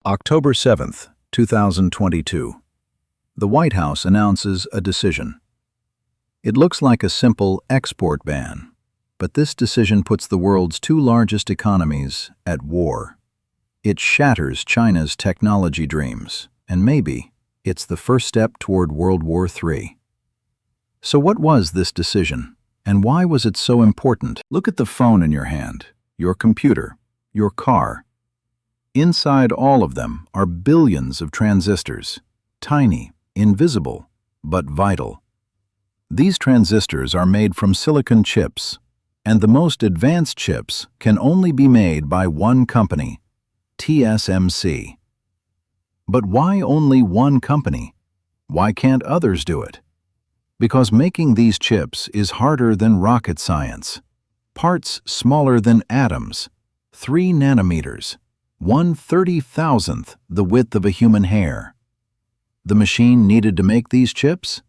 October 7th, 2022. The White House announces a decision. It looks like a simple export ban, but this decision puts the world's two largest economies at war. It shatters China's technology dreams, and maybe it's the first step toward World War III. So what was this decision, and why was it so important? Look at the phone in your hand, your computer, your car. Inside all of them are billions of transistors, tiny, invisible, but vital. These transistors are made from silicon chips, and the most advanced chips can only be made by one company, TSMC. But why only one company? Why can't others do it? Because making these chips is harder than rocket science. Parts smaller than atoms, 3 nanometers, 1/30,000th the width of a human hair. The machine needed to make these chips?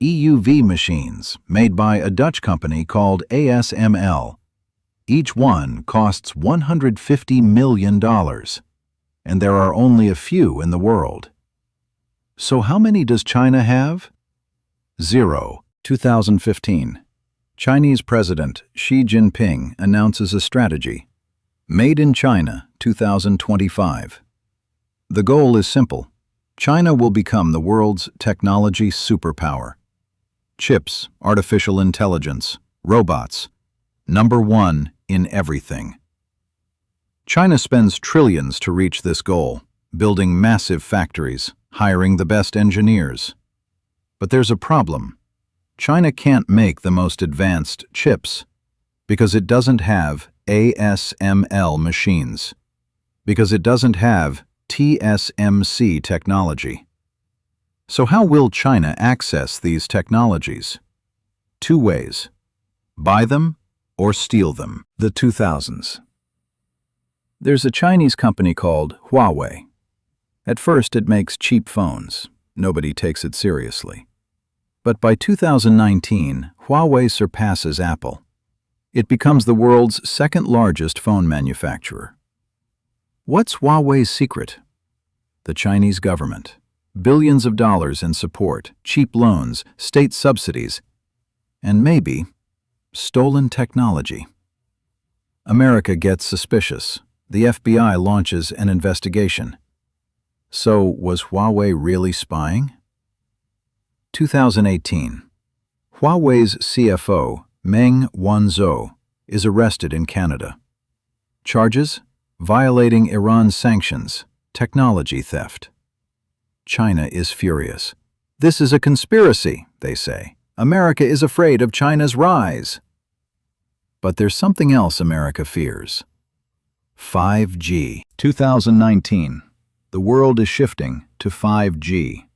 EUV machines made by a Dutch company called ASML. Each one costs $150 million, and there are only a few in the world. So how many does China have? 0. 2015. Chinese President Xi Jinping announces a strategy. Made in China, 2025. The goal is simple. China will become the world's technology superpower. Chips, artificial intelligence, robots. #1 in everything. China spends trillions to reach this goal, building massive factories, hiring the best engineers. But there's a problem. China can't make the most advanced chips because it doesn't have ASML machines, because it doesn't have TSMC technology. So how will China access these technologies? 2 ways: buy them or steal them. The 2000s. There's a Chinese company called Huawei. At first it makes cheap phones. Nobody takes it seriously. But by 2019, Huawei surpasses Apple. It becomes the world's second largest phone manufacturer. What's Huawei's secret? The Chinese government. Billions of dollars in support, cheap loans, state subsidies, and maybe stolen technology. America gets suspicious. The FBI launches an investigation. So, was Huawei really spying? 2018. Huawei's CFO, Meng Wanzhou, is arrested in Canada. Charges? Violating Iran's sanctions, technology theft. China is furious. This is a conspiracy, they say. America is afraid of China's rise. But there's something else America fears. 5G. 2019. The world is shifting to 5G.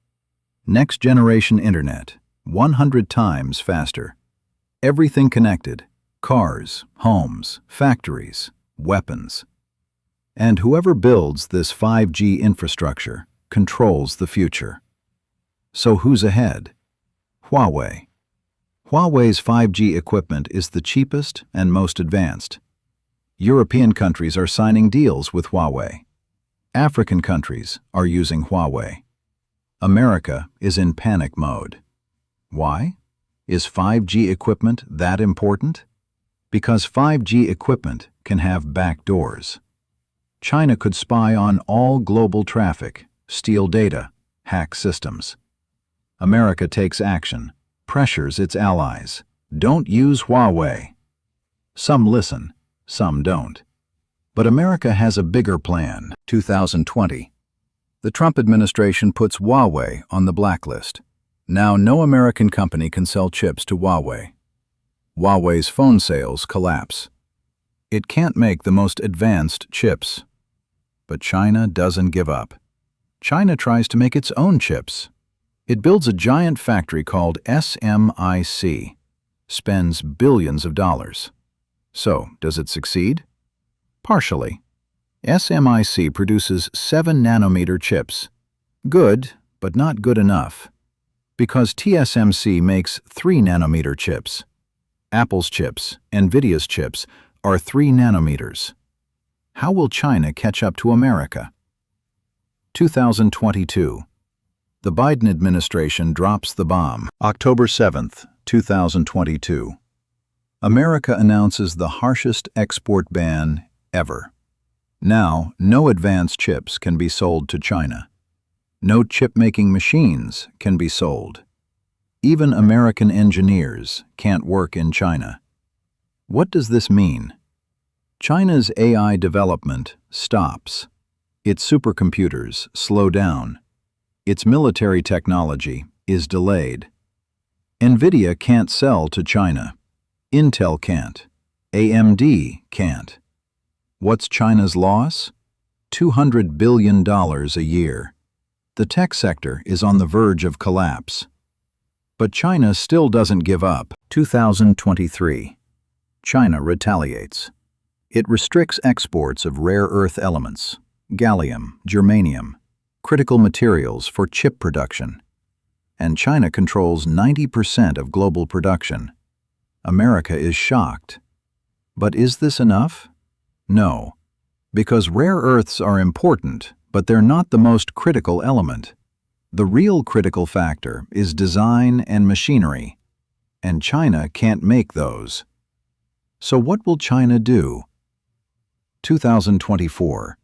Next generation internet, 100 times faster. Everything connected. Cars, homes, factories, weapons. And whoever builds this 5G infrastructure controls the future. So who's ahead? Huawei. Huawei's 5G equipment is the cheapest and most advanced. European countries are signing deals with Huawei. African countries are using Huawei. America is in panic mode. Why? Is 5G equipment that important? Because 5G equipment can have back doors. China could spy on all global traffic, steal data, hack systems. America takes action, pressures its allies. Don't use Huawei. Some listen, some don't. But America has a bigger plan. 2020. The Trump administration puts Huawei on the blacklist. Now no American company can sell chips to Huawei. Huawei's phone sales collapse. It can't make the most advanced chips. But China doesn't give up. China tries to make its own chips. It builds a giant factory called SMIC, spends billions of dollars. So, does it succeed? Partially. SMIC produces 7 nanometer chips. Good, but not good enough. Because TSMC makes 3 nanometer chips. Apple's chips, NVIDIA's chips, are 3 nanometers. How will China catch up to America? 2022. The Biden administration drops the bomb. October 7th, 2022. America announces the harshest export ban ever. Now, no advanced chips can be sold to China. No chip-making machines can be sold. Even American engineers can't work in China. What does this mean? China's AI development stops. Its supercomputers slow down. Its military technology is delayed. NVIDIA can't sell to China. Intel can't. AMD can't. What's China's loss? $200 billion a year. The tech sector is on the verge of collapse. But China still doesn't give up. 2023. China retaliates. It restricts exports of rare earth elements, gallium, germanium, critical materials for chip production. And China controls 90% of global production. America is shocked. But is this enough? No. Because rare earths are important, but they're not the most critical element. The real critical factor is design and machinery, and China can't make those. So what will China do? 2024.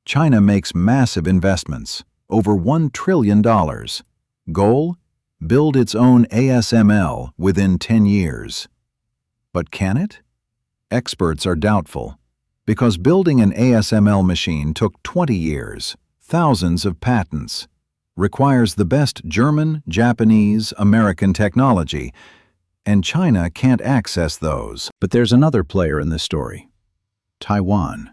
China makes massive investments, over $1 trillion. Goal? Build its own ASML within 10 years. But can it? Experts are doubtful, because building an ASML machine took 20 years, thousands of patents, requires the best German, Japanese, American technology, and China can't access those. But there's another player in this story. Taiwan.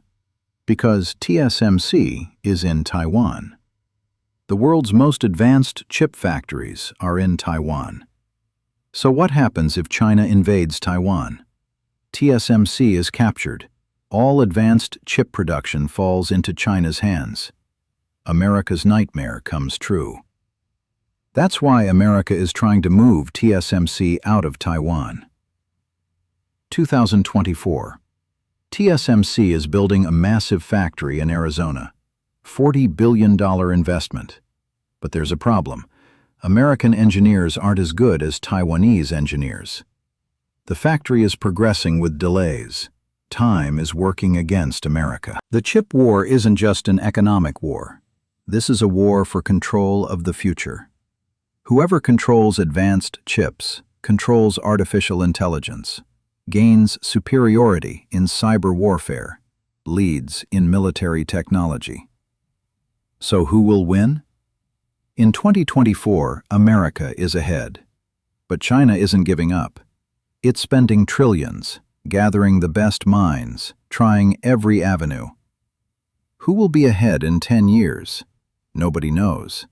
Because TSMC is in Taiwan. The world's most advanced chip factories are in Taiwan. So what happens if China invades Taiwan? TSMC is captured. All advanced chip production falls into China's hands. America's nightmare comes true. That's why America is trying to move TSMC out of Taiwan. 2024. TSMC is building a massive factory in Arizona. $40 billion investment. But there's a problem. American engineers aren't as good as Taiwanese engineers. The factory is progressing with delays. Time is working against America. The chip war isn't just an economic war. This is a war for control of the future. Whoever controls advanced chips controls artificial intelligence, gains superiority in cyber warfare, leads in military technology. So who will win? In 2024, America is ahead. But China isn't giving up. It's spending trillions, gathering the best minds, trying every avenue. Who will be ahead in 10 years? Nobody knows.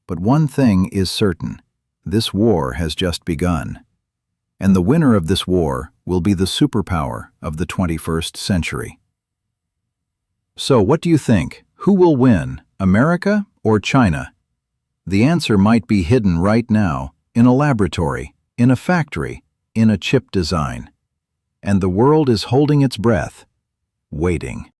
But one thing is certain. This war has just begun. And the winner of this war will be the superpower of the 21st century. So what do you think? Who will win, America or China? The answer might be hidden right now, in a laboratory, in a factory, in a chip design. And the world is holding its breath, waiting.